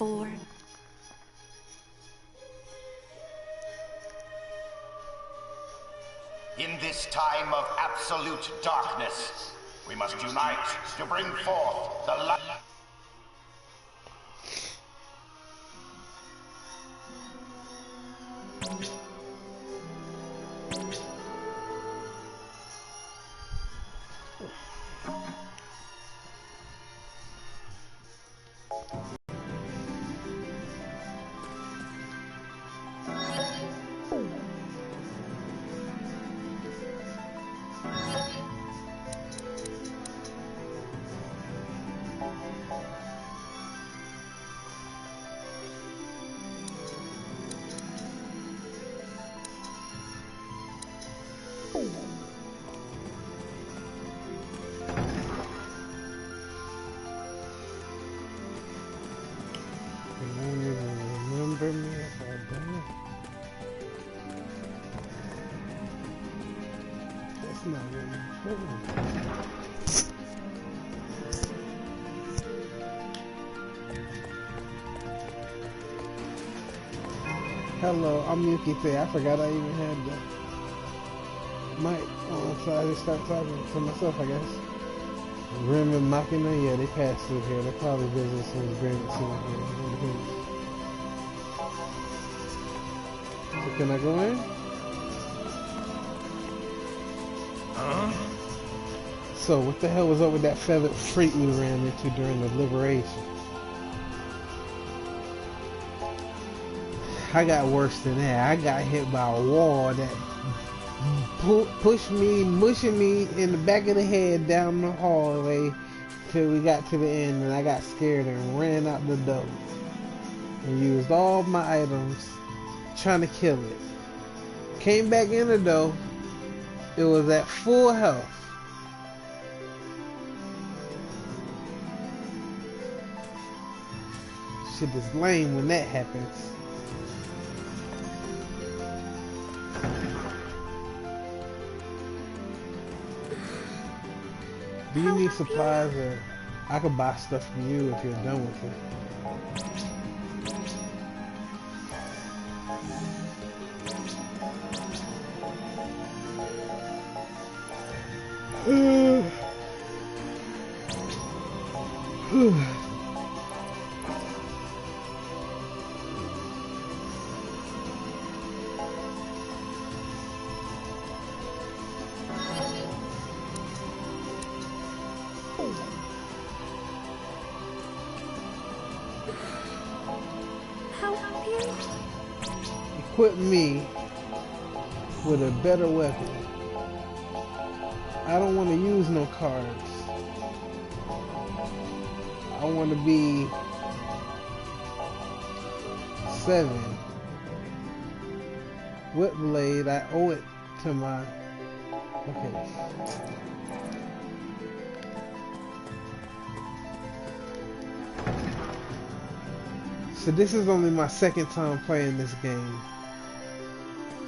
before. In this time of absolute darkness, we must unite to bring forth the light. Remember me if I die? That's not really important. Hello, I'm MewkeyTay. I forgot I even had the mic on, so I just started talking to myself, I guess. Rubrum and Machina, yeah, they passed through here. They probably visited some agreements in here. So can I go in? Huh? So what the hell was up with that feathered freak we ran into during the liberation? I got worse than that. I got hit by a wall that pushed me, mushing me in the back of the head down the hallway till we got to the end, and I got scared and ran out the door and used all my items trying to kill it. Came back in the door, it was at full health. Shit is lame when that happens. Do you need supplies, or I could buy stuff from you if you're done with it? Equip me with a better weapon. I don't want to use no cards. I want to be 7. Whip blade, I owe it to my... Okay. So this is only my second time playing this game.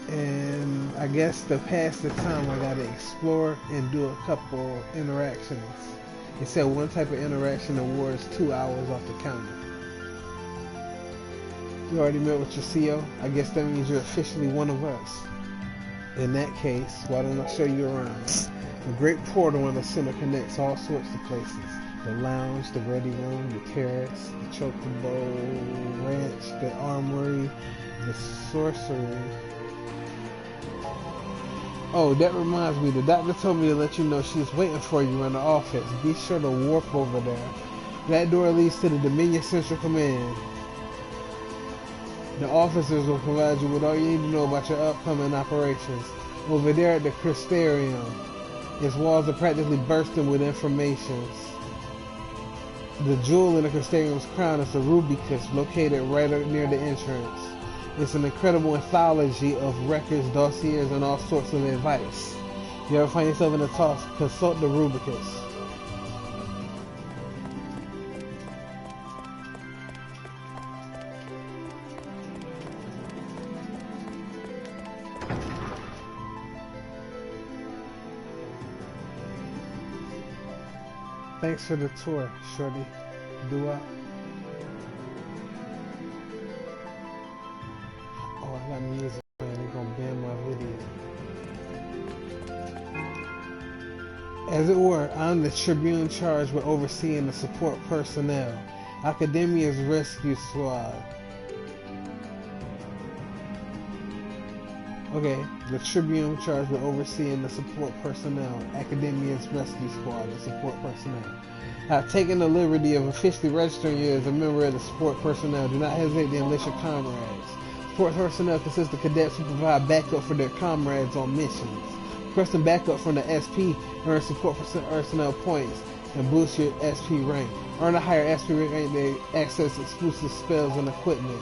And I guess to pass the time I gotta explore and do a couple interactions. It said one type of interaction awards 2 hours off the counter. You already met with your CO? I guess that means you're officially one of us. In that case, why don't I show you around? The great portal in the center connects all sorts of places. The lounge, the ready room, the terrace, the Chocobo Ranch, the Armory, the Sorcery. Oh, that reminds me, the doctor told me to let you know she's waiting for you in the office. Be sure to warp over there. That door leads to the Dominion Central Command. The officers will provide you with all you need to know about your upcoming operations. Over there at the Crystarium, its walls are practically bursting with information. The jewel in the Crystarium's crown is the Rubicus, located right near the entrance. It's an incredible anthology of records, dossiers, and all sorts of advice. You ever find yourself in a toss, consult the Rubicus. Thanks for the tour, shorty. Do up. music playing, they're gonna ban my video. As it were, I'm the Tribune charged with overseeing the support personnel. Academia's Rescue Squad. Okay, the Tribune charged with overseeing the support personnel. Academia's Rescue Squad, the support personnel. I've taken the liberty of officially registering you as a member of the support personnel. Do not hesitate to enlist your comrades. Support personnel consists of cadets who provide backup for their comrades on missions. Requesting backup from the SP earns support personnel points and boosts your SP rank. Earn a higher SP rank to access exclusive spells and equipment.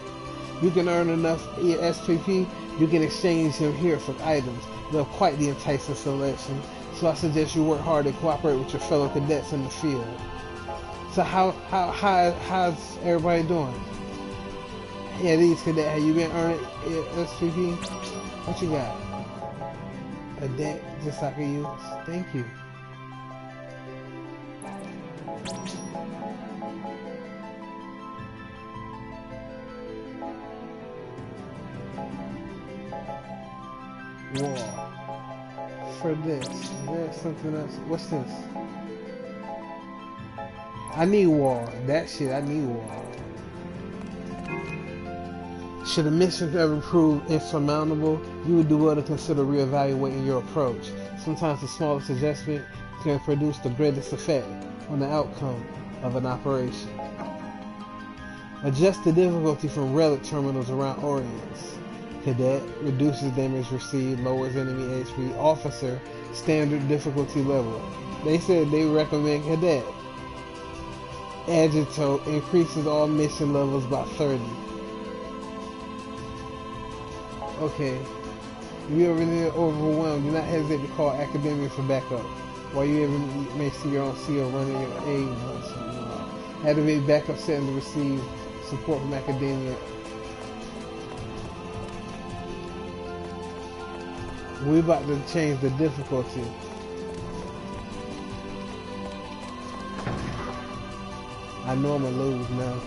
You can earn enough SPP, you can exchange them here for items. They're quite the enticing selection, so I suggest you work hard and cooperate with your fellow cadets in the field. So how's everybody doing? Yeah, these cadets, have you been earning SPP? What you got? A deck just so I can use? Thank you. Wall. For this. There's something else. What's this? I need wall. That shit, I need wall. Should a mission ever prove insurmountable, you would do well to consider reevaluating your approach. Sometimes the smallest adjustment can produce the greatest effect on the outcome of an operation. Adjust the difficulty from relic terminals around Orients. Cadet reduces damage received, lowers enemy HP. Officer, standard difficulty level. They said they recommend Cadet. Adjutant increases all mission levels by 30. Okay. If you're really overwhelmed, do not hesitate to call Academia for backup. While you even may see your own CO running your aid. Activate backup settings to receive support from Academia. We're about to change the difficulty. I know I'm gonna lose now.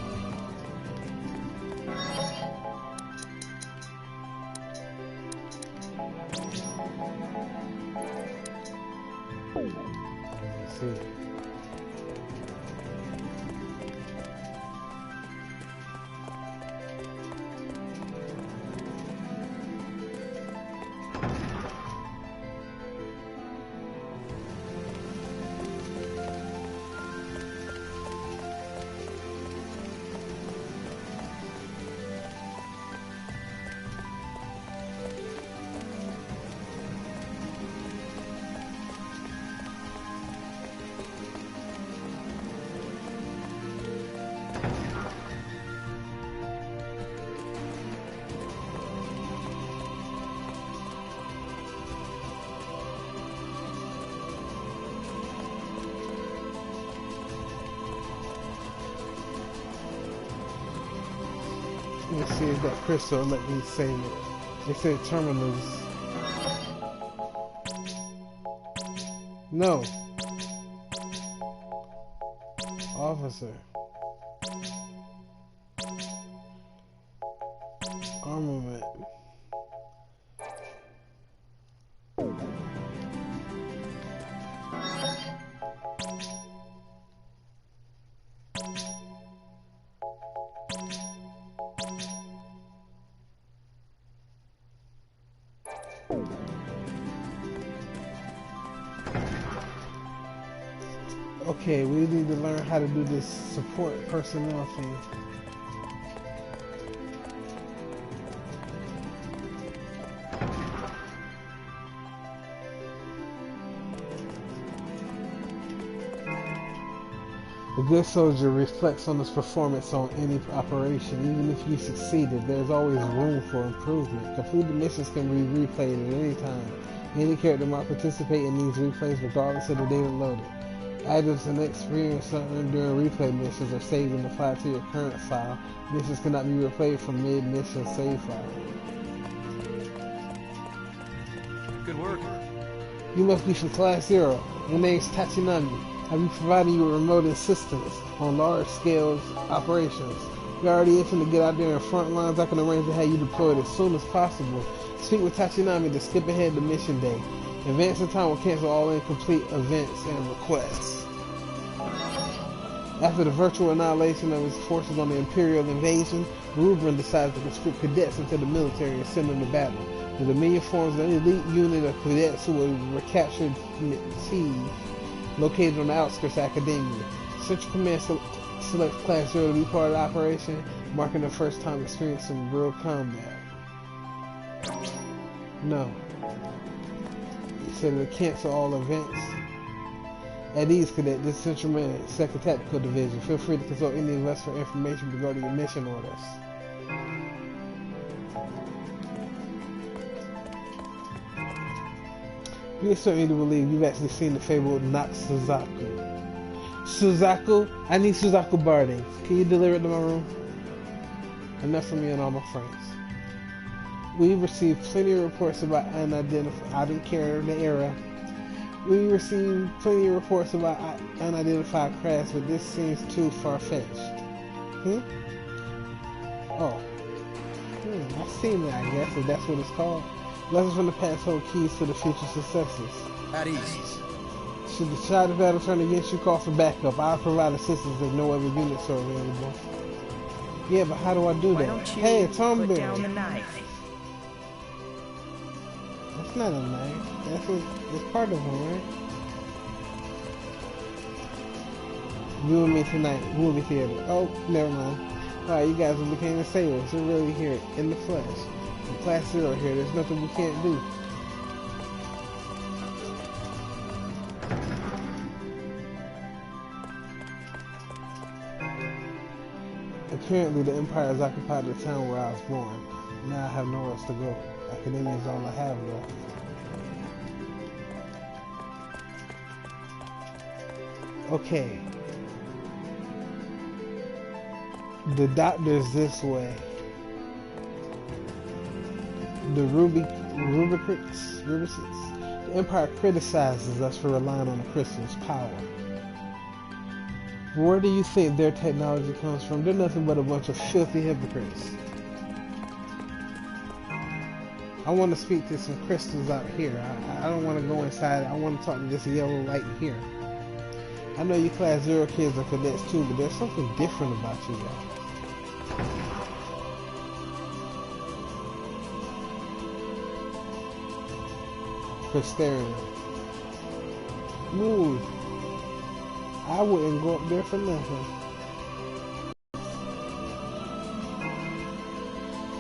Let's see. Let's see if that crystal let me save it. They said terminals. No. Officer. Armament. Okay, we need to learn how to do this support personnel thing. The good soldier reflects on his performance on any operation. Even if you succeeded, there's always room for improvement. Completed missions can be replayed at any time. Any character might participate in these replays regardless of the data loaded. Items and experience earned during replay missions are saved and applied to your current file. Missions cannot be replayed from mid-mission save file. Good work. You must be from Class 0. Your name's Tachinami. I'll be providing you with remote assistance on large-scale operations. You're already itching to get out there in front lines. I can arrange to have you deployed as soon as possible. Speak with Tachinami to skip ahead to mission day. Advance in time will cancel all incomplete events and requests. After the virtual annihilation of his forces on the Imperial invasion, Rubrum decides to conscript cadets into the military and send them to battle. The Dominion forms an elite unit of cadets who will recapture Siege, located on the outskirts of Academia. Central Command selects Class 0 to be part of the operation, marking their first time experiencing real combat. No. It said to cancel all events. At ease, Cadet, this is Central Command, 2nd Tactical Division. Feel free to consult any of us for information regarding your mission orders. You expect me to believe you've actually seen the fabled Suzaku. Suzaku? I need Suzaku Barding. Can you deliver it to my room? Enough for me and all my friends. We received plenty of reports about unidentified... I don't care the era. We received plenty of reports about unidentified crafts, but this seems too far-fetched. Oh. I've seen it, I guess, if that's what it's called. Lessons from the past hold keys to the future successes. At ease. Should the tide of battle turn against you, call for backup. I'll provide assistance if no other units are available. Yeah, but how do I do that? Hey, Tomberry. Put down the knife. That's not a knife. That's part of one, right? You and me tonight, movie theater. Oh, never mind. Alright, you guys became the sailors. We're really here in the flesh. In Class 0 here, there's nothing we can't do. Apparently the Empire has occupied the town where I was born. Now I have nowhere else to go. Academia is all I have left. Okay. The doctor's this way. The Rubrics. The Empire criticizes us for relying on the crystal's power. Where do you think their technology comes from? They're nothing but a bunch of filthy hypocrites. I want to speak to some crystals out here. I don't want to go inside. I want to talk to this yellow light here. I know you Class 0 kids are cadets too, but there's something different about you guys. Crystarium. Ooh. I wouldn't go up there for nothing.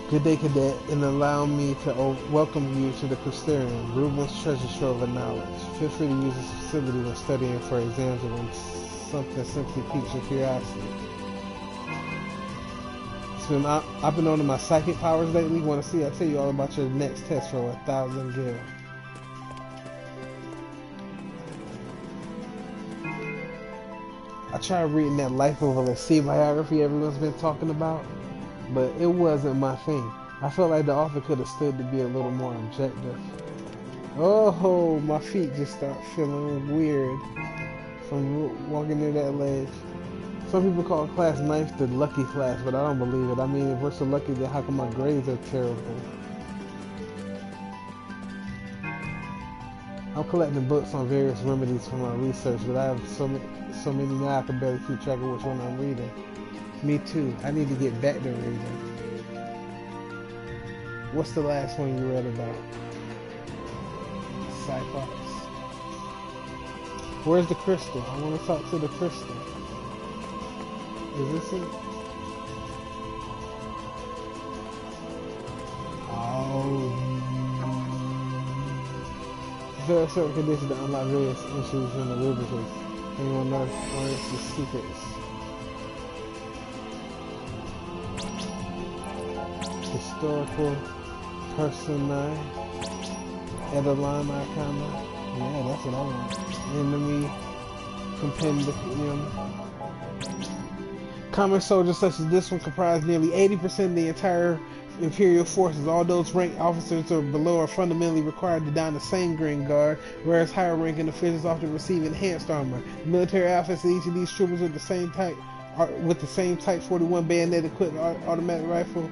Good day, Cadet, and allow me to welcome you to the Crystarium, Rubrum's treasure trove of knowledge. Feel free to use this facility when studying for exams or when something simply piques your curiosity. I've been on my psychic powers lately. Want to see? I'll tell you all about your next test for 1,000 gil. I tried reading that Life of a Lessee biography everyone's been talking about, but it wasn't my thing. I felt like the author could have stood to be a little more objective. Oh, my feet just start feeling weird from walking near that ledge. Some people call Class 9 the lucky class, but I don't believe it. I mean, if we're so lucky, then how come my grades are terrible? I'm collecting books on various remedies for my research, but I have so many now I can barely keep track of which one I'm reading. Me too. I need to get back to reading. What's the last one you read about? Cyclops. Where's the crystal? I want to talk to the crystal. Is this it? Oh. There are certain conditions that unlock various issues in the rubrics. Anyone knows the secrets? Historical personae. Edelon Arcana. Yeah, that's what I want. Enemy compendium. Common soldiers such as this one comprise nearly 80% of the entire Imperial forces. All those ranked officers or below are fundamentally required to don the same green guard, whereas higher ranking officials often receive enhanced armor. The military outfits of each of these troopers with the same type with the same Type 41 bayonet equipped automatic rifle.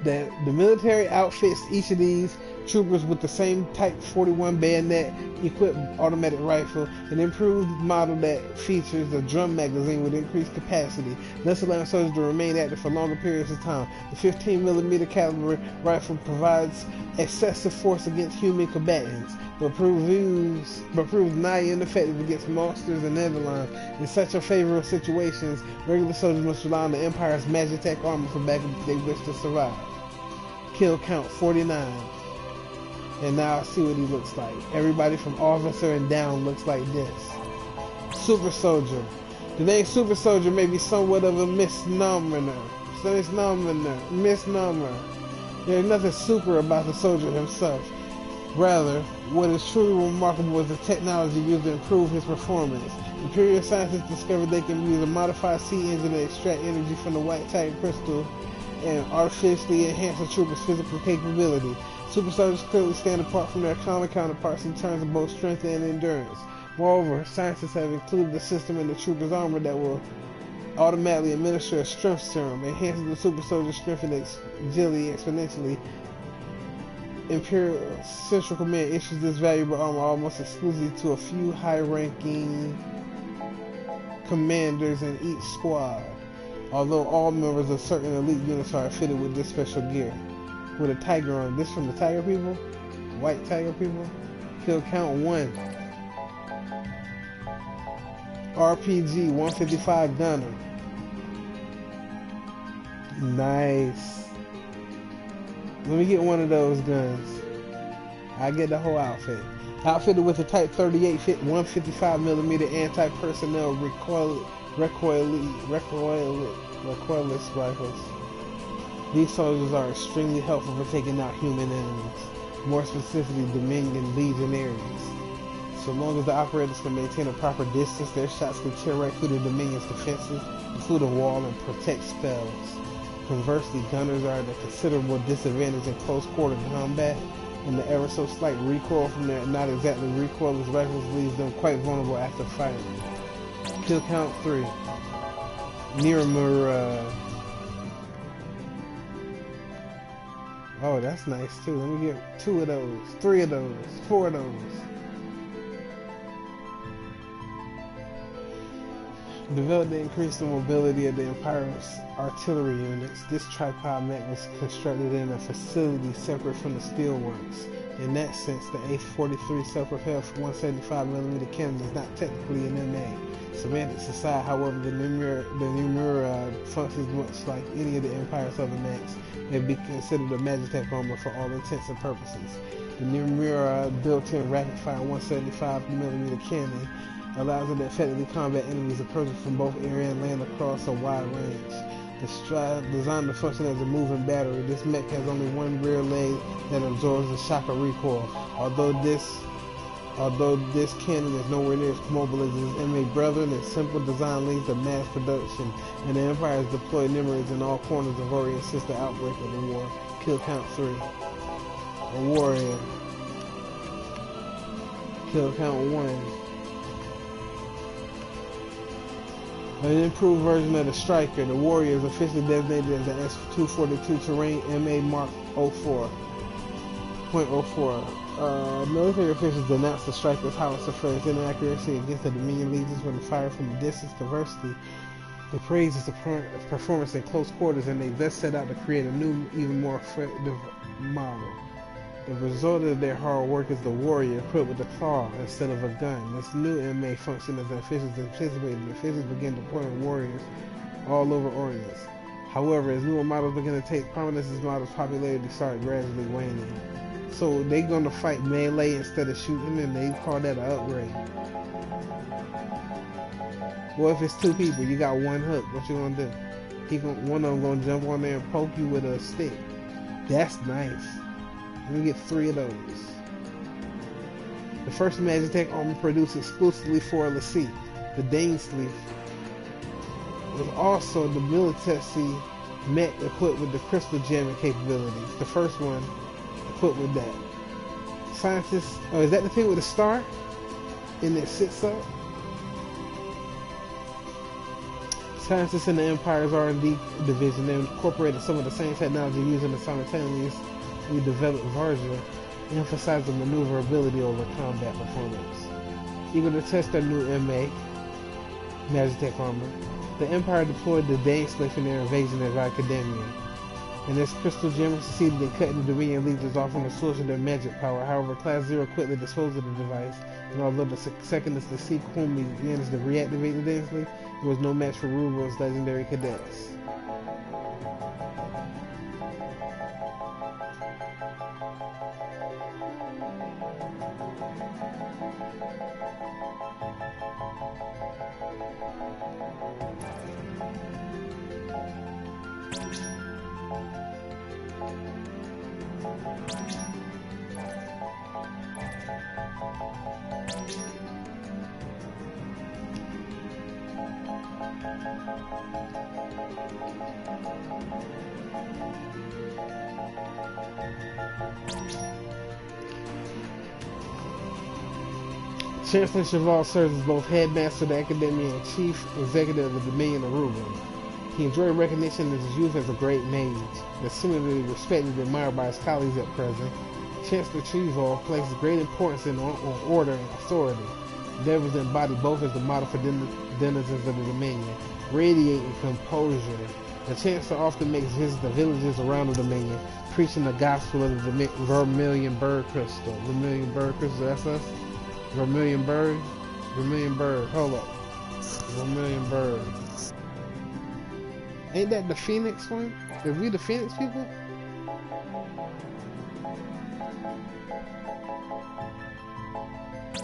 That the military outfits each of these troopers with the same Type 41 bayonet equipped automatic rifle, an improved model that features a drum magazine with increased capacity, thus allowing soldiers to remain active for longer periods of time. The 15mm caliber rifle provides excessive force against human combatants, but proves nigh ineffective against monsters and netherlands. In such unfavorable situations, regular soldiers must rely on the Empire's Magitech armor for backup if they wish to survive. Kill count 49. And now I see what he looks like. Everybody from officer and down looks like this. Super Soldier. The name Super Soldier may be somewhat of a misnomer. Misnomer. There is nothing super about the soldier himself. Rather, what is truly remarkable is the technology used to improve his performance. Imperial scientists discovered they can use a modified sea engine to extract energy from the white titan crystal and artificially enhance a trooper's physical capability. Super soldiers clearly stand apart from their common counterparts in terms of both strength and endurance. Moreover, scientists have included a system in the trooper's armor that will automatically administer a strength serum, enhancing the super soldier's strength and agility exponentially. Imperial Central Command issues this valuable armor almost exclusively to a few high-ranking commanders in each squad, although all members of certain elite units are fitted with this special gear. With a tiger on. This from the tiger people? White tiger people? Kill count 1. RPG 155 gunner. Nice. Let me get one of those guns. I get the whole outfit. Outfitted with a Type 38 155mm anti-personnel recoilless rifles. These soldiers are extremely helpful for taking out human enemies, more specifically Dominion legionaries. So long as the operators can maintain a proper distance, their shots can tear right through the Dominion's defenses, include a wall and protect spells. Conversely, gunners are at a considerable disadvantage in close quarter combat, and the ever so slight recoil from their not exactly recoilless rifles leaves them quite vulnerable after firing. Kill count 3. Nearmura. Oh, that's nice too. Let me get 2 of those, 3 of those, 4 of those. Developed to increase the mobility of the Empire's artillery units, this tripod mech was constructed in a facility separate from the steelworks. In that sense, the A-43 self-propelled 175mm cannon is not technically an MA. Semantics aside, however, the Neumura functions much like any of the Empire's other mechs and be considered a Magitech armor for all intents and purposes. The Neumura built-in rapid-fire 175mm cannon allows it to effectively combat enemies approaching from both air and land across a wide range. Designed to function as a moving battery, this mech has only one rear leg that absorbs the shock of recoil. Although this cannon is nowhere near as mobile as its MA brethren, its simple design leads to mass production, and the Empire has deployed Nimerids in all corners of Orient since the outbreak of the war. Kill count 3. A warrior. Kill count 1. An improved version of the Striker, the Warrior is officially designated as the S-242 Terrain MA Mark 04.04. Military officials denounced the Striker's howitzer for its inaccuracy against the Dominion legions when fired from a distance. Conversely, they praised its performance in close quarters, and they thus set out to create a new, even more effective model. The result of their hard work is the Warrior equipped with a claw instead of a gun. This new MA functioned as the officials anticipated. The officials began deploying warriors all over Orient. However, as newer models began to take prominence, this model's popularity started gradually waning. So they're going to fight melee instead of shooting, and they call that an upgrade. Well, if it's 2 people, you got 1 hook. What you gonna do? One of them gonna jump on there and poke you with a stick. That's nice. Let me get 3 of those. The first Magitech armor produced exclusively for Lassie, the Danesleaf, was also the military mech equipped with the crystal jamming capabilities. The first one equipped with that. Scientists, oh, is that the thing with the star? And it sits up? Scientists in the Empire's R&D division, they incorporated some of the same technology used in the simultaneously developed version, emphasizing maneuverability over combat performance. Eager to test their new Magitech armor, the Empire deployed the Dane Split in their invasion of Academia. And as Crystal Gem succeeded in cutting the Dominion legions off from the source of their magic power, however, Class 0 quickly disposed of the device, and although the second is the sequel managed to reactivate the Dane Split, it was no match for Rubrum's legendary cadets. Chancellor Cheval serves as both headmaster of the Academia and chief executive of the Dominion of Rubrum. He enjoyed recognition in his youth as a great mage, and is similarly respected and admired by his colleagues at present. Chancellor Cheval places great importance on order and authority, endeavors to embody both as the model for denizens of the Dominion, radiating composure. The Chancellor often makes visits to villages around the Dominion, preaching the gospel of the Vermilion Bird Crystal. Vermilion Bird Crystal, that's us? Vermilion Bird? Vermilion Bird, hold up. Vermilion Bird. Ain't that the Phoenix one? Are we the Phoenix people?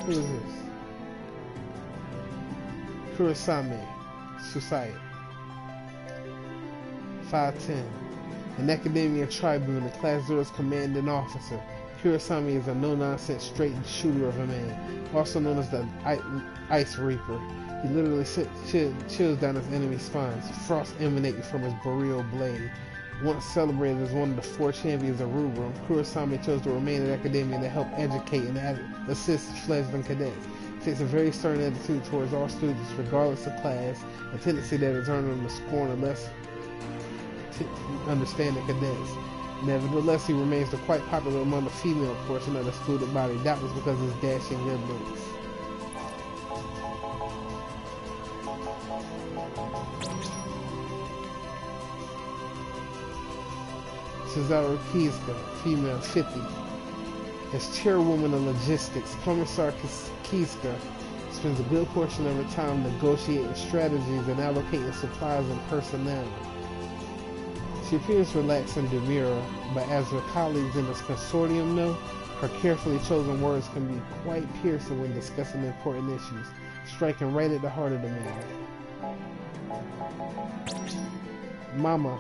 Who is this? Kurosame Susaye. 5'10". An Academia Tribune, the Class 0's commanding officer. Kurosame is a no-nonsense, straight shooter of a man, also known as the Ice Reaper. He literally chills down his enemy's spines, frost emanating from his boreal blade. Once celebrated as one of the 4 champions of Rubrum, Kurosame chose to remain at Academia to help educate and assist fledgling cadets. He takes a very stern attitude towards all students, regardless of class, a tendency that has earned him the scorn of less understanding cadets. Nevertheless, he remains quite popular among the female portion of the student body, doubtless because of his dashing good looks. Cesaro Kiska, female, 50. As chairwoman of logistics, Commissar Kiska spends a good portion of her time negotiating strategies and allocating supplies and personnel. She appears relaxed and demure, but as her colleagues in this consortium know, her carefully chosen words can be quite piercing when discussing important issues, striking right at the heart of the man. Mama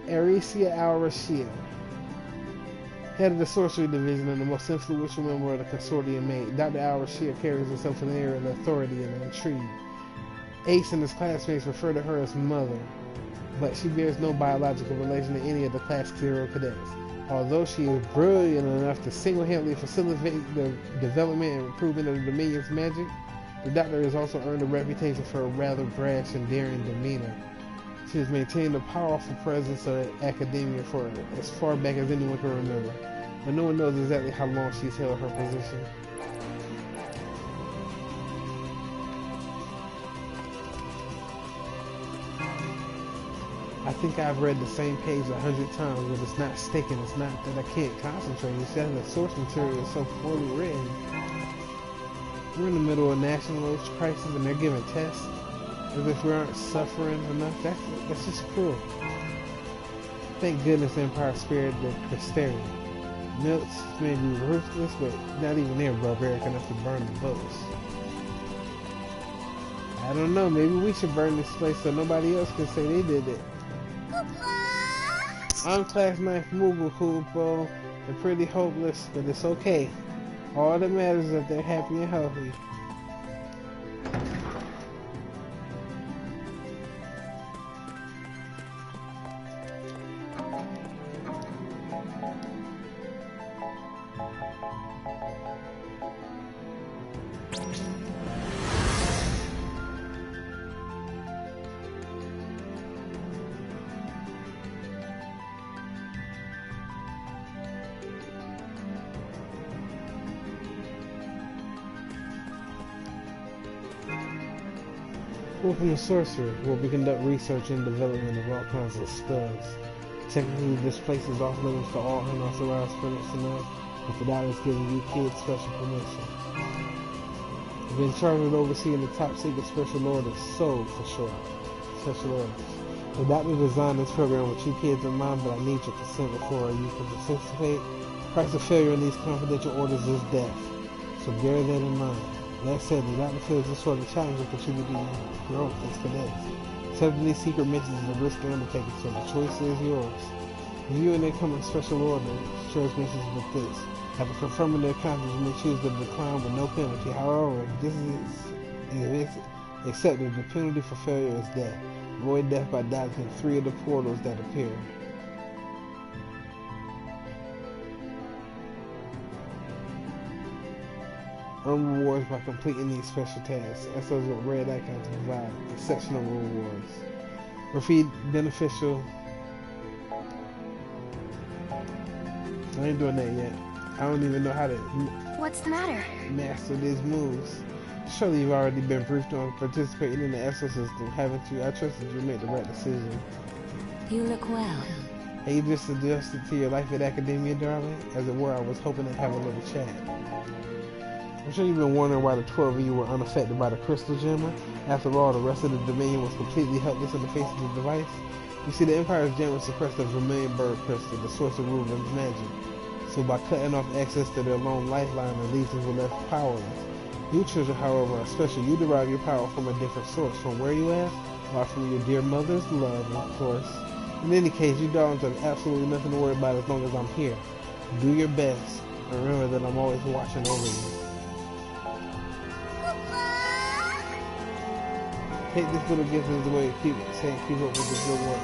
Aricia Al-Rashid, head of the Sorcery Division and the most influential member of the consortium mate, Dr. Al-Rashid carries herself in an air of authority and intrigue. Ace and his classmates refer to her as Mother, but she bears no biological relation to any of the Class 0 cadets. Although she is brilliant enough to single-handedly facilitate the development and improvement of the Dominion's magic, the Doctor has also earned a reputation for a rather brash and daring demeanor. She has maintained a powerful presence at Academia for as far back as anyone can remember, but no one knows exactly how long she's held her position. I think I've read the same page 100 times, but it's not sticking. It's not that I can't concentrate. It's that the source material is so poorly written. We're in the middle of a national crisis and they're giving tests as if we aren't suffering enough. That's just cruel. Thank goodness the Empire spared the Crystarium. Milts may be ruthless, but not even they're barbaric enough to burn the boats. I don't know, maybe we should burn this place so nobody else can say they did it. I'm Class 9 Moogle Kupo. They're pretty hopeless, but it's okay. All that matters is that they're happy and healthy. Welcome to Sorcery, where we conduct research and development of all kinds of spells. Technically, this place is off limits to all unauthorized personnel, but the doctor is giving you kids special permission. I've been charged with overseeing the top secret special orders, SOL for short. Special orders. The doctor designed this program with you kids in mind, but I need your consent before you can participate. Price of failure in these confidential orders is death, so bear that in mind. That said, the doctor feels this sort of challenge will contribute to your growth as cadets. Accepting these secret missions is a risky undertaking, so the choice is yours. Review and incoming special orders, choice missions with this. After confirming their content, you may choose to decline with no penalty. However, if it's accepted, the penalty for failure is death. Avoid death by dodging 3 of the portals that appear. Earn rewards by completing these special tasks. SOs with red icons provide exceptional rewards. Repeat beneficial. I ain't doing that yet. I don't even know how to. What's the matter? Master these moves. Surely you've already been briefed on participating in the SO system, haven't you? I trusted you made the right decision. You look well. Have you just adjusted to your life at academia, darling? As it were, I was hoping to have a little chat. I'm sure you've been wondering why the 12 of you were unaffected by the crystal gemmer. After all, the rest of the Dominion was completely helpless in the face of the device. You see, the Empire's gemmer suppressed the Vermilion Bird Crystal, the source of Rubrum's magic. So by cutting off access to their lone lifeline, the legions were left powerless. You children, however, are special. You derive your power from a different source. From where, you ask? Why, from your dear mother's love, of course. In any case, you darlings have absolutely nothing to worry about as long as I'm here. Do your best, and remember that I'm always watching over you. Take this little gift as a way to keep up with the good work.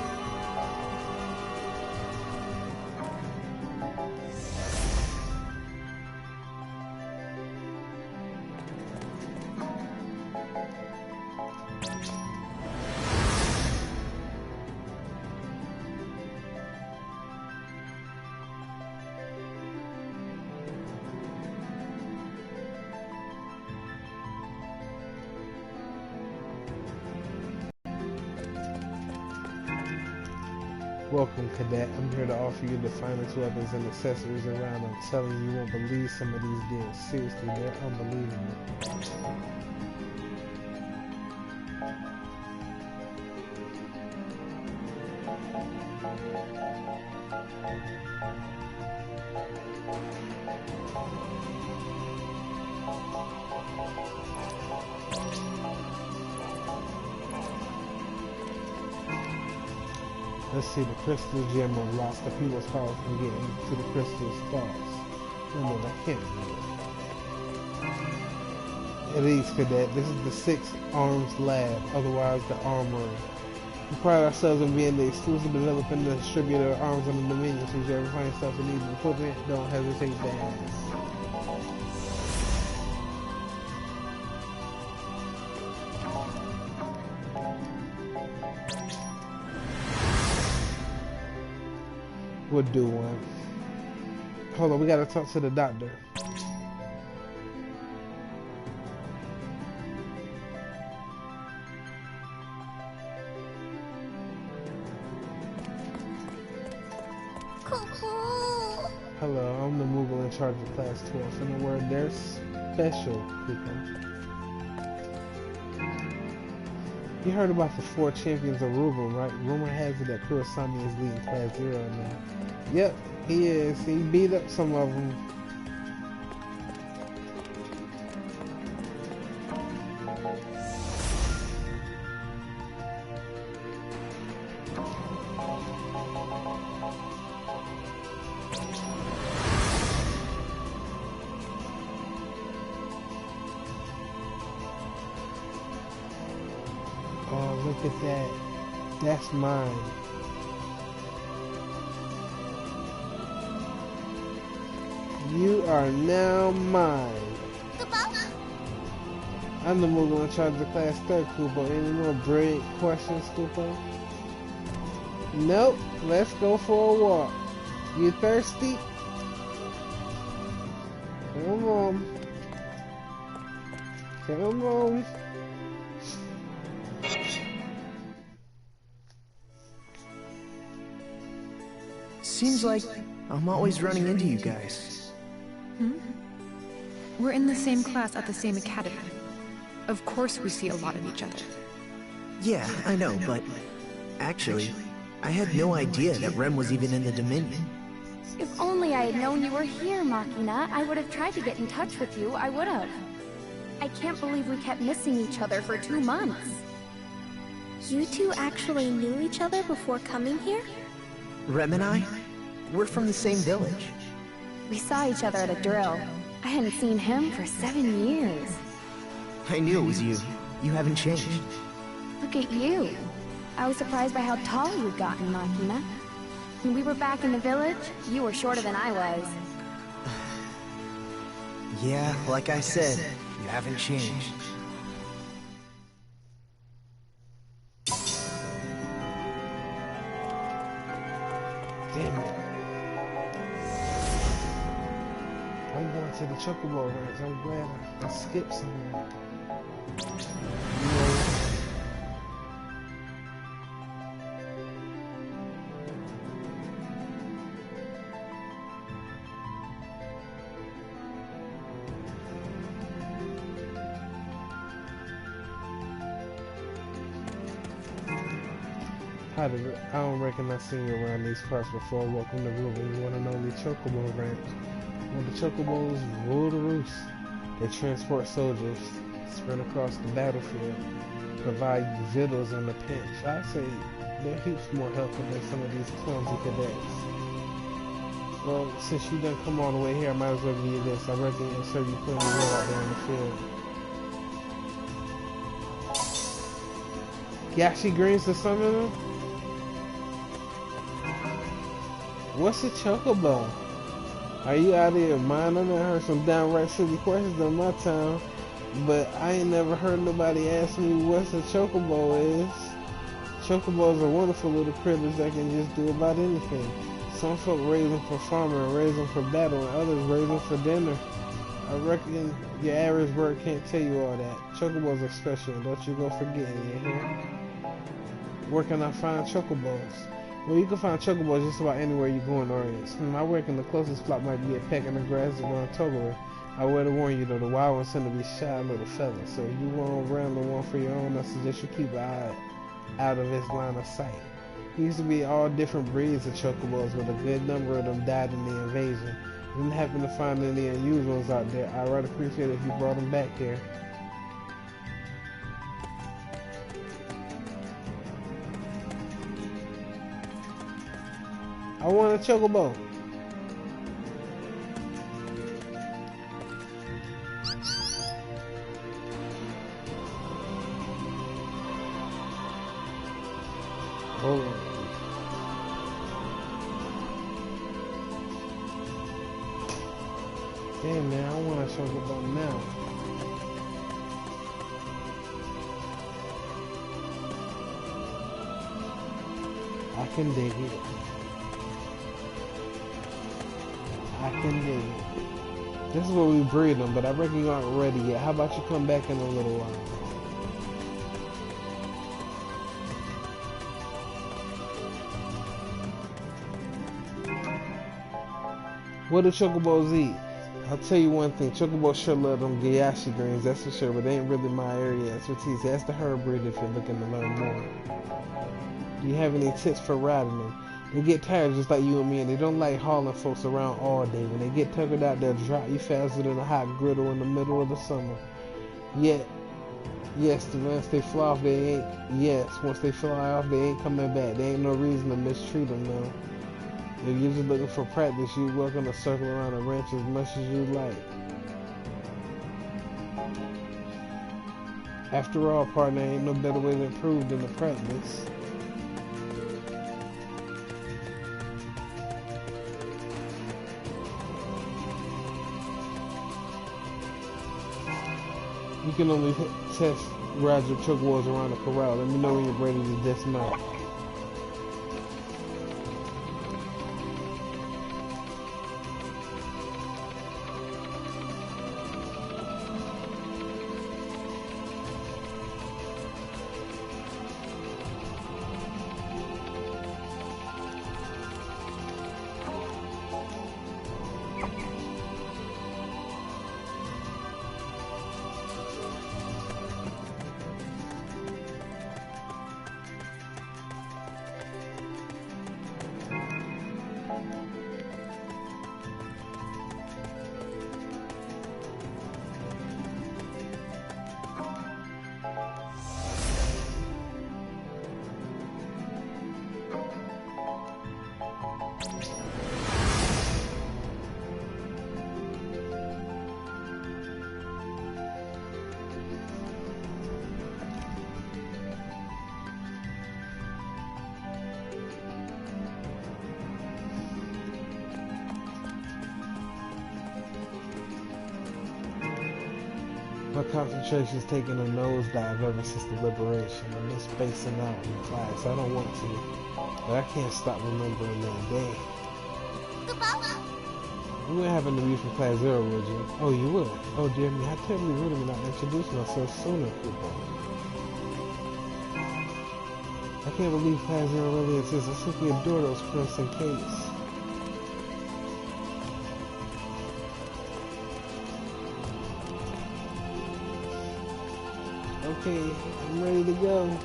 Welcome, Cadet. I'm here to offer you the finest weapons and accessories around. I'm telling you, you won't believe some of these deals. Seriously, they're unbelievable. Let's see, the crystal gem unlocks the people's power from getting to the crystal stars. No, I can't do it. It is, Cadet. This is the 6th Arms Lab, otherwise the Armory. We pride ourselves on being the exclusive developer and distributor of arms on the Dominion, so if you ever find yourself in need of equipment, don't hesitate to ask. We'll do one. Hold on, we gotta talk to the doctor. Hello, I'm the Moogle in charge of Class 12. In a word, they're special people. You heard about the 4 champions of Rubrum, right? Rumor has it that Crystarium is leading Class 0 now. Yep, he is. He beat up some of them. Oh, look at that. That's mine. You are now mine. I'm the Moogle in charge of the Class 3, Kupo. Any more brilliant questions, Kupo? Nope. Let's go for a walk. You thirsty? Come on. Come on. Seems like I'm always running into you guys. We're in the same class at the same academy. Of course we see a lot of each other. Yeah, I know, but actually, I had no idea that Rem was even in the Dominion. If only I had known you were here, Machina, I would have tried to get in touch with you. I would have. I can't believe we kept missing each other for 2 months. You two actually knew each other before coming here? Rem and I? We're from the same village. We saw each other at a drill. I hadn't seen him for 7 years. I knew it was you. You haven't changed. Look at you. I was surprised by how tall you'd gotten, Machina. When we were back in the village, you were shorter than I was. Yeah, like I said, you haven't changed. Damn it. I'm going to the Chocobo Ranch. I'm glad I skipped somewhere. You know, I don't reckon I've seen you around these parts before. Welcome to Rubrum. You want to know the Chocobo Ranch. When the Chocobos rule the roost, they transport soldiers, sprint across the battlefield, provide victuals in a pinch. I'd say they're heaps more helpful than some of these clumsy cadets. Well, since you done come all the way here, I might as well give you this. I reckon it'll serve you plenty well out there in the field. Yashi greens to some of them? What's a chocobo? Are you out of your mind? I done heard some downright silly questions in my town, but I ain't never heard nobody ask me what's a chocobo is. Chocobos are wonderful little critters that can just do about anything. Some folk raise them for farming and raise them for battle, and others raise them for dinner. I reckon your average bird can't tell you all that. Chocobos are special, don't you go forgetting, you hear? Where can I find chocobos? Well, you can find chocobos just about anywhere you go in Orient. I reckon the closest spot might be a peck in the grass around Togore. I would to warn you though, the wild ones tend to be shy little fellas, so if you want to wrangle one for your own, I suggest you keep an eye out of his line of sight. There used to be all different breeds of chocobos, but a good number of them died in the invasion. If you didn't happen to find any unusual ones out there, I'd rather appreciate it if you brought them back here. I want a chocobo. Hold on. Damn man, I want a chocobo now. I can dig it. I can dig it. This is where we breed them, but I reckon you aren't ready yet. How about you come back in a little while? What do chocobos eat? I'll tell you one thing, chocobos sure love them Gayashi greens, that's for sure, but they ain't really my area of expertise. Ask the herb breeder if you're looking to learn more. Do you have any tips for riding them? They get tired just like you and me, and they don't like hauling folks around all day. When they get tuckered out, they'll drop you faster than a hot griddle in the middle of the summer. Yet, yes, once they fly off, they ain't coming back. There ain't no reason to mistreat them, though. If you're just looking for practice, you're welcome to circle around the ranch as much as you like. After all, partner, ain't no better way to improve than to practice. You can only test ride your chocobos around the corral. Let me know when you're ready to dismount. My concentration's taken a nosedive ever since the liberation. I've been spacing out in class. I don't want to, but I can't stop remembering that day. You wouldn't happen to be from Class 0, would you? Oh, you would? Oh, dear me, how terribly rude of me not introducing myself sooner, people. I can't believe Class 0 really exists. I simply adore those crimson capes. Okay, I'm ready to go.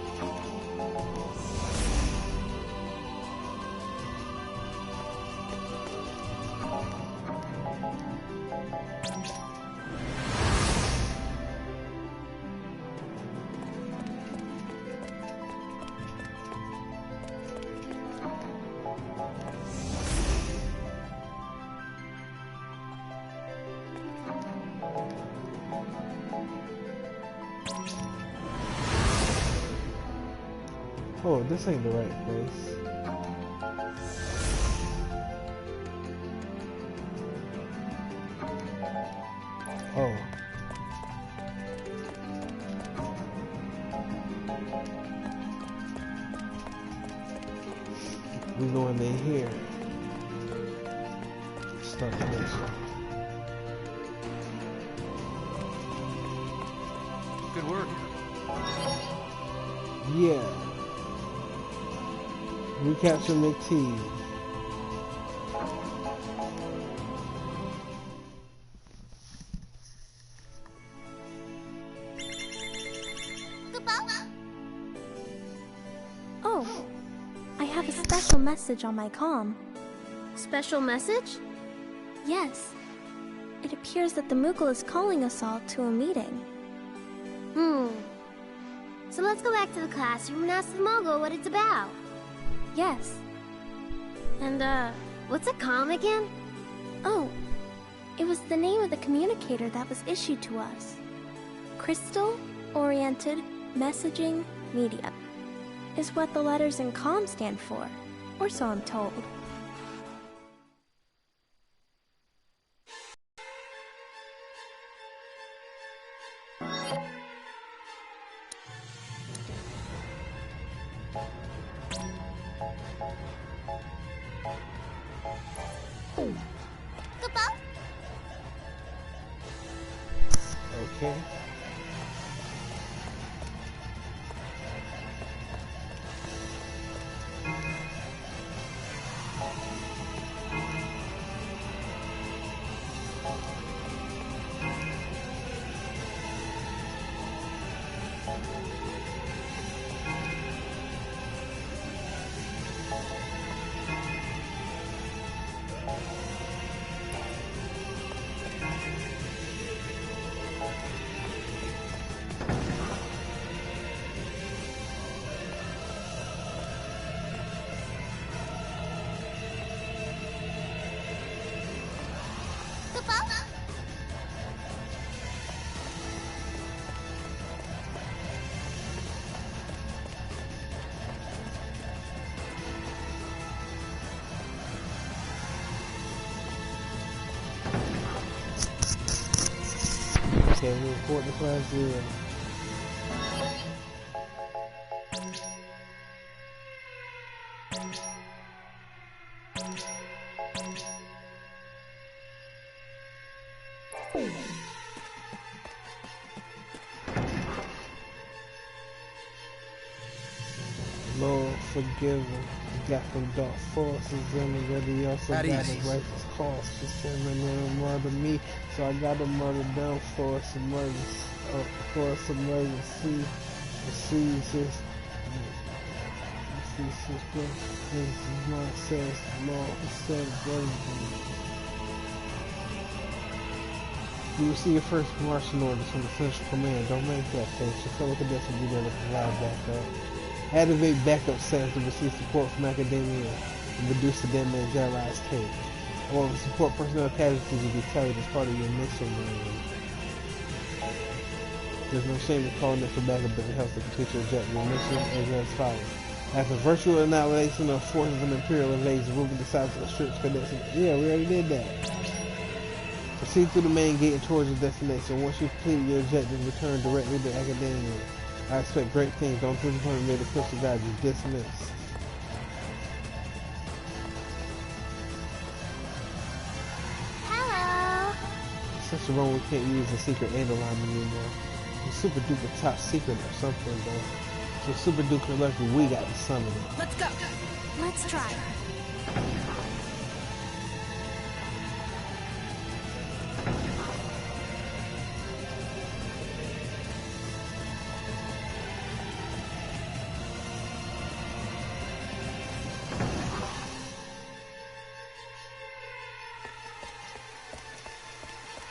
Oh, this ain't the right place. Oh. We going in here. Start the mission. Good work. Yeah. Recapture MewkeyTay. Oh, I have a special message on my comm. Special message? Yes. It appears that the Moogle is calling us all to a meeting. So let's go back to the classroom and ask the Moogle what it's about. Yes. And, what's a comm again? Oh, it was the name of the communicator that was issued to us. Crystal-Oriented Messaging Medium is what the letters in comm stand for, or so I'm told. Okay. Okay, we report to Class 0. Lord, forgive him. He got from dark forces and already also At got ease. a righteous cause. Just him and then murder me, so I got to murder them for some emergency. For some emergency. This is my says the Lord who said everything. You will see your first marching orders from the Central Command. Don't make that face. Your fellow cadets will be there to provide backup. Activate backup settings to receive support from academia and reduce the damage allies take. Or support personnel casualties will be carried as part of your mission. There's no shame in calling it for backup if it helps to complete your objective. Your mission is as follows. After virtual annihilation of forces of Imperial invasion, Rubrum decides to strip cadets. Yeah, we already did that. Proceed through the main gate and towards your destination. Once you've completed your objective, return directly to Academia. I expect great things. Don't disappoint me. The Crystal Guide you dismissed. Hello. Such a wrong we can't use a secret Andalon anymore. It's super duper top secret or something though. So super duper lucky we got to summon it. Let's go. Let's try.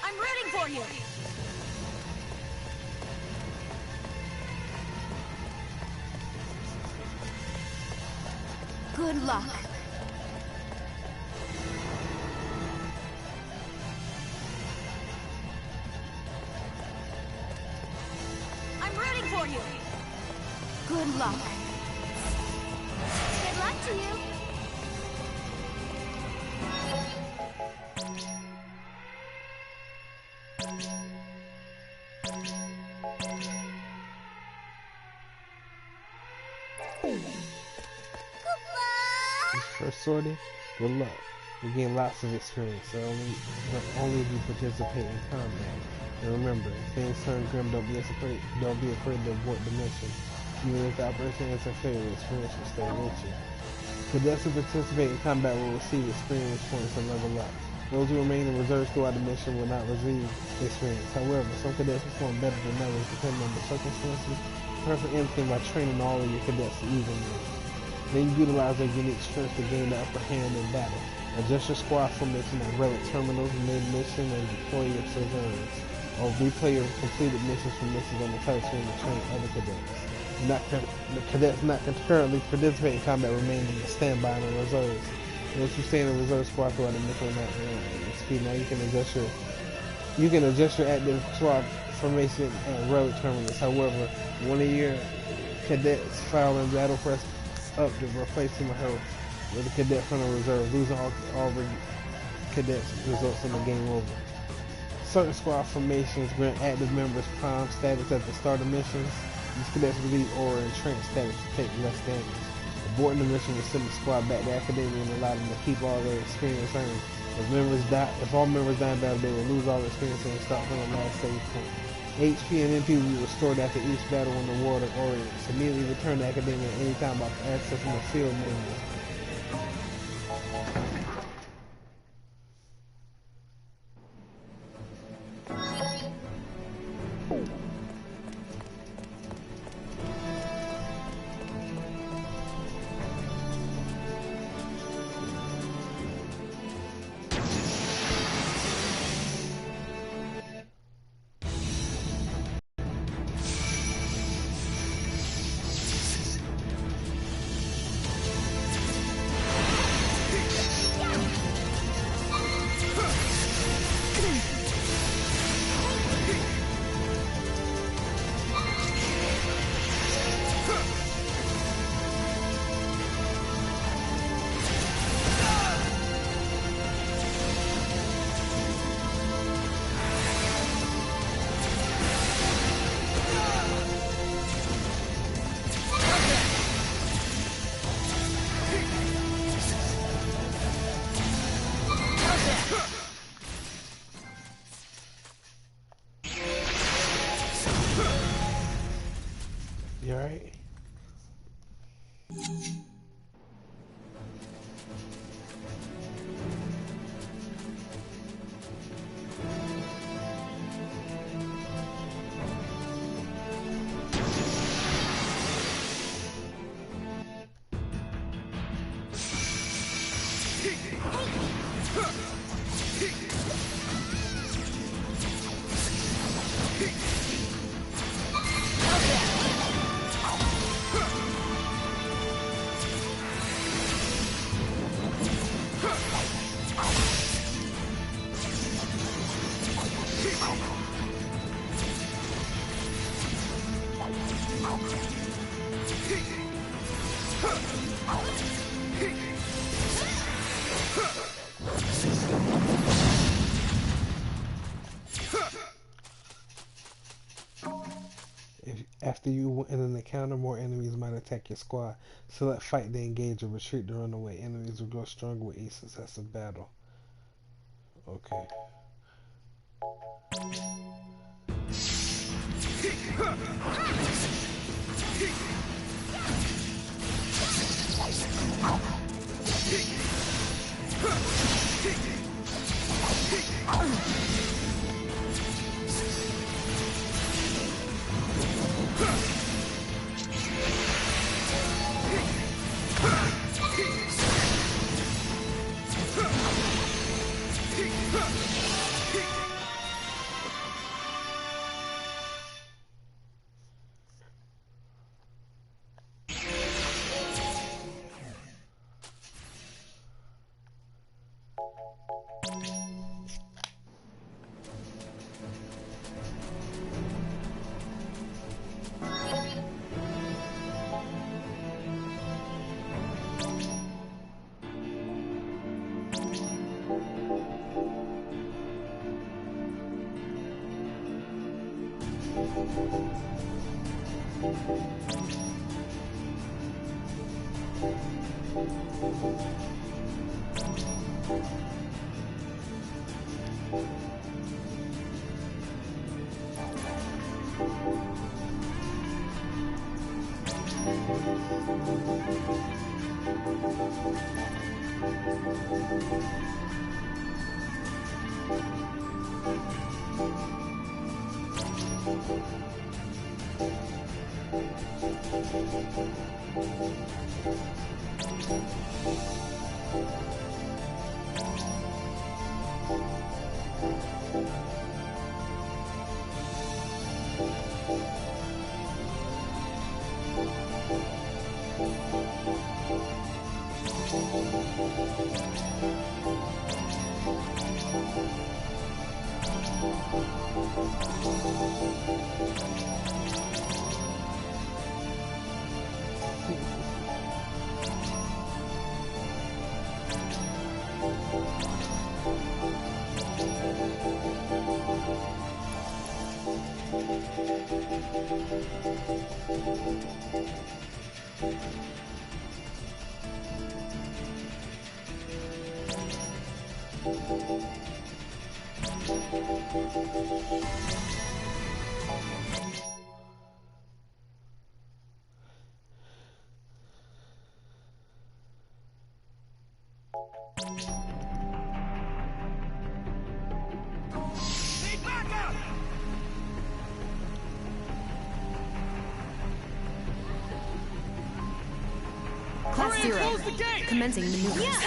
I'm rooting for you. Good luck. I'm rooting for you. Good luck. Good luck to you. First sortie, good luck. You gain lots of experience, so only if you participate in combat. And remember, if things turn grim, don't be afraid to abort the mission. Even if the operation ends in failure, experience will stay with you. Cadets who participate in combat will receive experience points and level up. Those who remain in reserves throughout the mission will not receive experience. However, some cadets perform better than others depending on the circumstances. Perfect anything by training all of your cadets to evenly. Then you utilize their unique strengths to gain the upper hand in battle. Adjust your squad formation on relic terminals, main mission, and deploy your surveillance. Or replay your completed missions from missions on the Type-0 to train other cadets. The cadets not currently participate in combat remain in the standby and reserves. Once you stay in the reserve squad throughout the mission will not speed. Now you can adjust your active squad formation and relic terminals. However, one of your cadets foul in battle press up to replace him or her with a cadet from the reserve. Losing all the cadets results in the game over. Certain squad formations grant active members prime status at the start of missions. These cadets receive aura and trance status to take less damage. Aborting the mission will send the squad back to Academia and allow them to keep all their experience earned. If all members die in battle, they will lose all their experience and start from the last save point. HP and MP will be restored after each battle in the World of Orients. Immediately return to Academia at any time by accessing the field menu. You alright? you in an encounter, more enemies might attack your squad. Select fight to engage or retreat to run away. Enemies will grow stronger with each successive battle. Okay. Class 0, commencing maneuvers.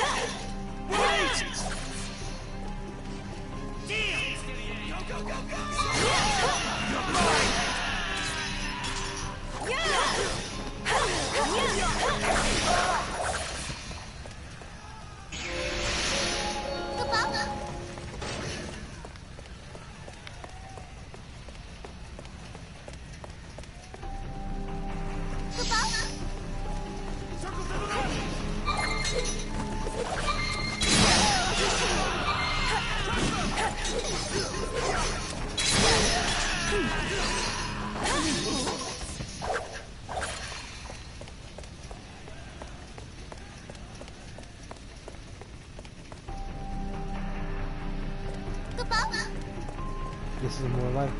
This is more like it.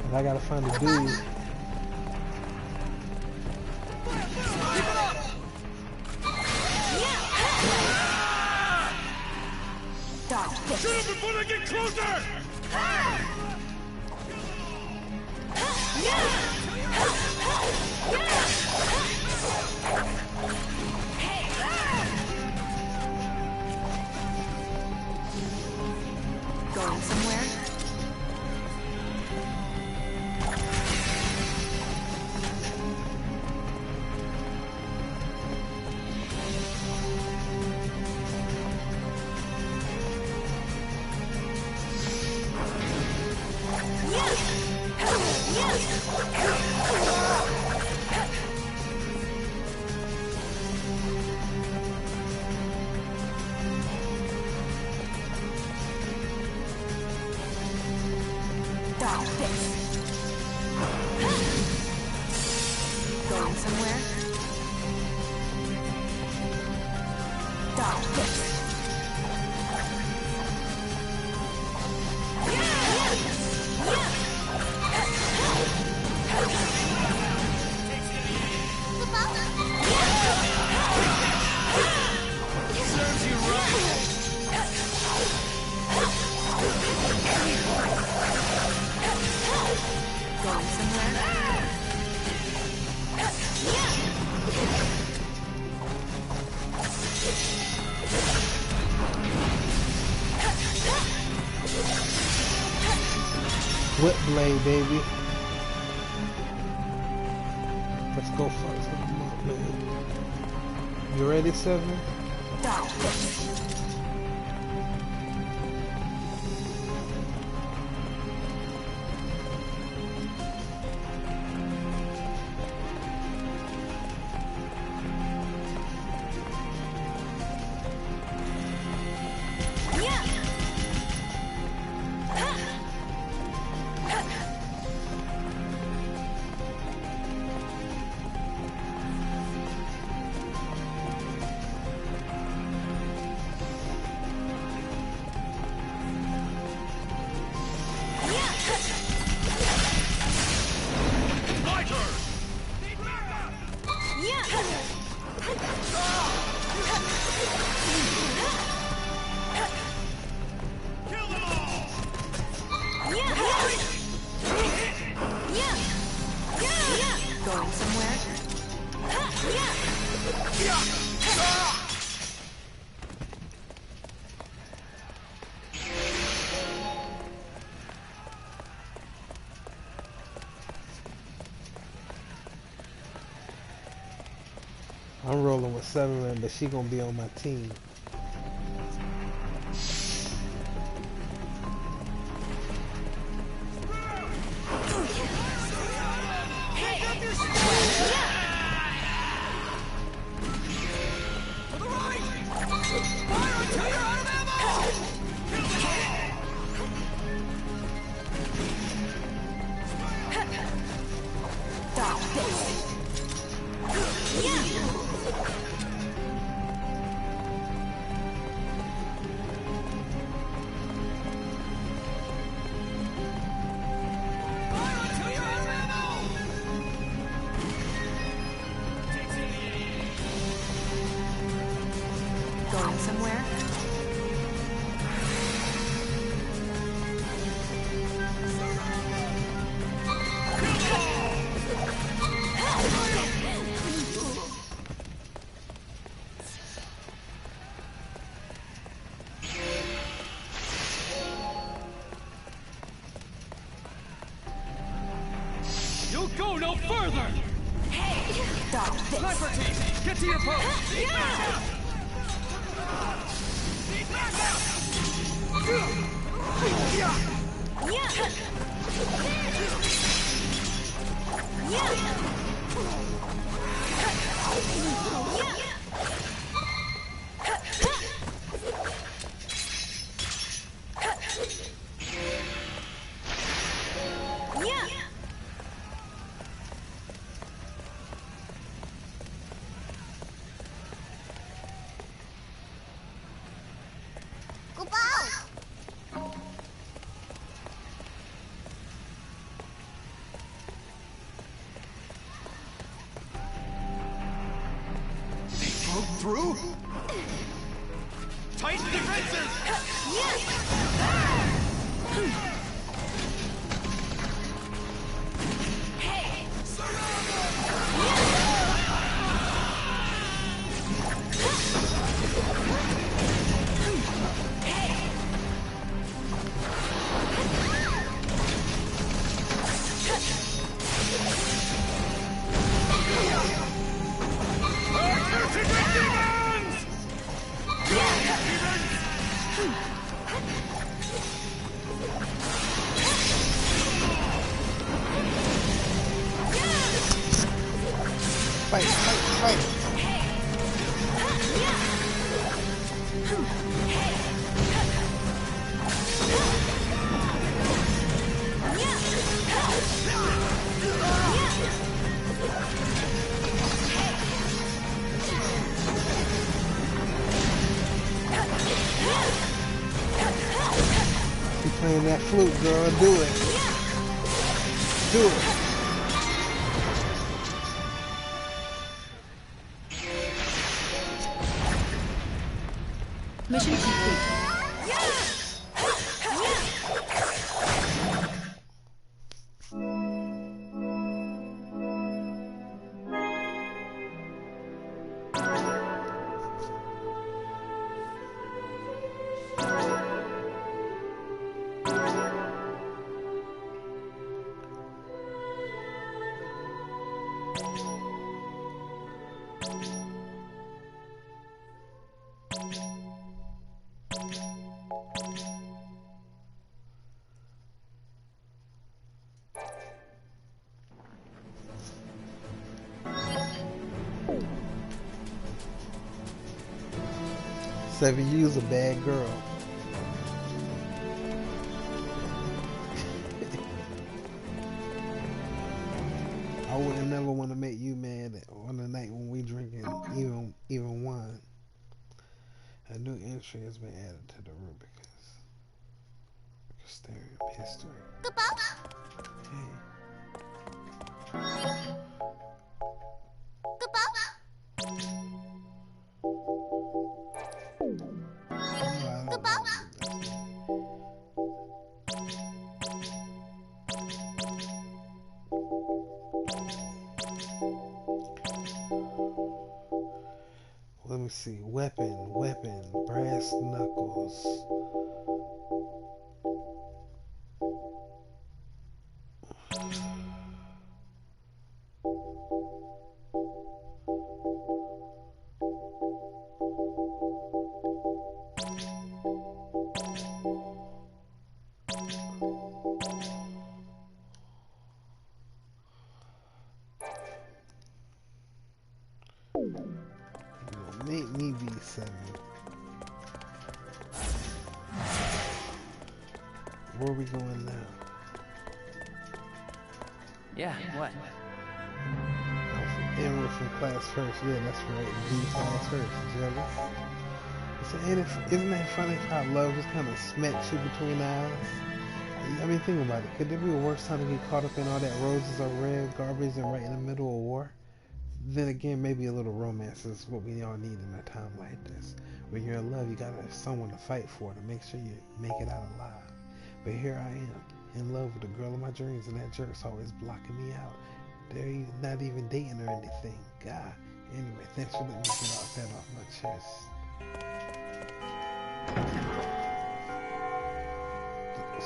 And I gotta find a dude. Shoot him before they get closer! Going somewhere? Serves you right. Going somewhere? Whip blade, baby. Let's go first. Come on, man. You ready, Seven? Going somewhere? I'm rolling with Seven, but she gonna be on my team. Going somewhere? You'll go no further! Sniper team, get to your post! Through? Tighten defenses! Keep playing that flute, girl. Do it. Do it. Mission complete. 7, you's a bad girl. I wouldn't never want to make you mad on the night when we drinking even wine. A new entry has been added to the Rubicons. Crystarium history. Hey. Let me see. Weapon, brass knuckles. Make me be 7. Where are we going now? Yeah, what? And we're from class first. Yeah, that's right. B class first. Jealous? So, isn't that funny how love just kind of smacks you between the eyes? I mean, think about it. Could there be a worse time to get caught up in all that roses are red garbage and right in the middle of war? Then again, maybe a little romance is what we all need in a time like this. When you're in love, you gotta have someone to fight for to make sure you make it out alive. But here I am, in love with the girl of my dreams, and that jerk's always blocking me out. They're not even dating or anything. God. Anyway, thanks for letting me get all that off my chest.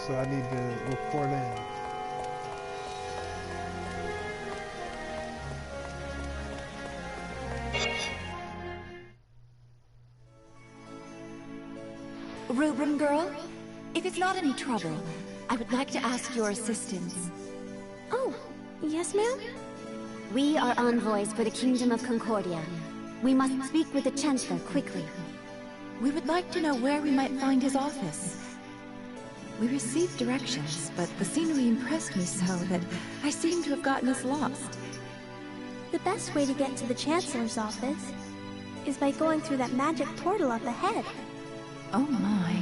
So I need to report in. Rubrum girl, if it's not any trouble, I would like to ask your assistance. Oh, yes, ma'am? We are envoys for the Kingdom of Concordia. We must speak with the Chancellor quickly. We would like to know where we might find his office. We received directions, but the scenery impressed me so that I seem to have gotten us lost. The best way to get to the Chancellor's office is by going through that magic portal up ahead. Oh my.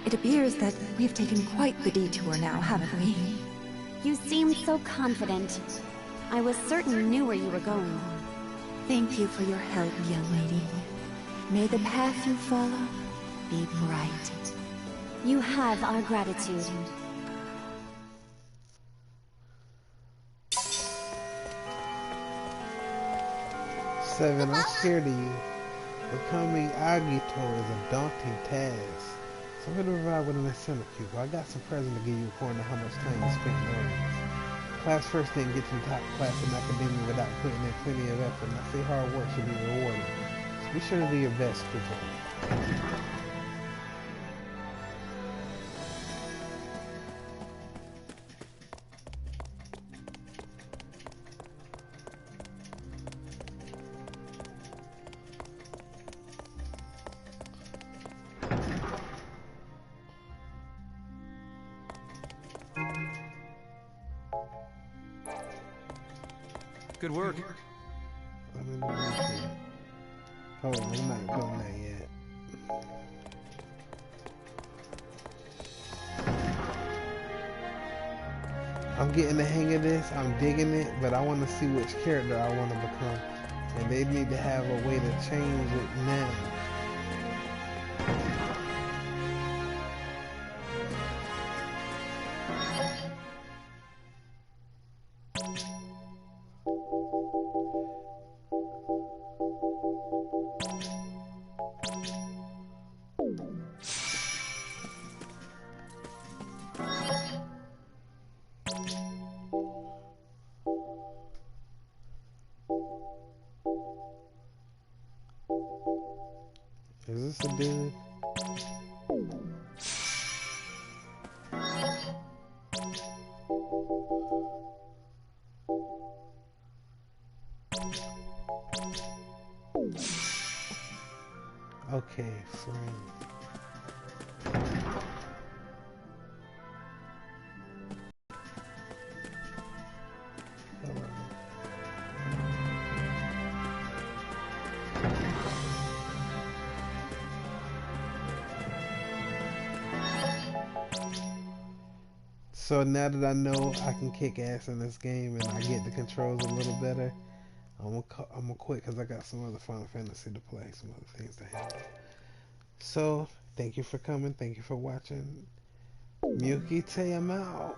It appears that we have taken quite the detour now, haven't we? You seemed so confident. I was certain you knew where you were going. Thank you for your help, young lady. May the path you follow be bright. You have our gratitude. 7, I'm scared of you. Becoming Agito is a daunting task. So I'm going to provide with an incentive cube. I got some present to give you according to how much time you spent learning. Class first didn't get you top class in academia without putting in plenty of effort. And I say hard work should be rewarded. So be sure to do your best, people. Good work. Hold on, I'm not doing that yet. I'm getting the hang of this. I'm digging it, but I want to see which character I want to become. And they need to have a way to change it now. Is this a dude? Okay, friend. So now that I know I can kick ass in this game and I get the controls a little better, I'm gonna quit because I got some other Final Fantasy to play, some other things to handle. So, thank you for coming, thank you for watching. MewkeyTay, I'm out.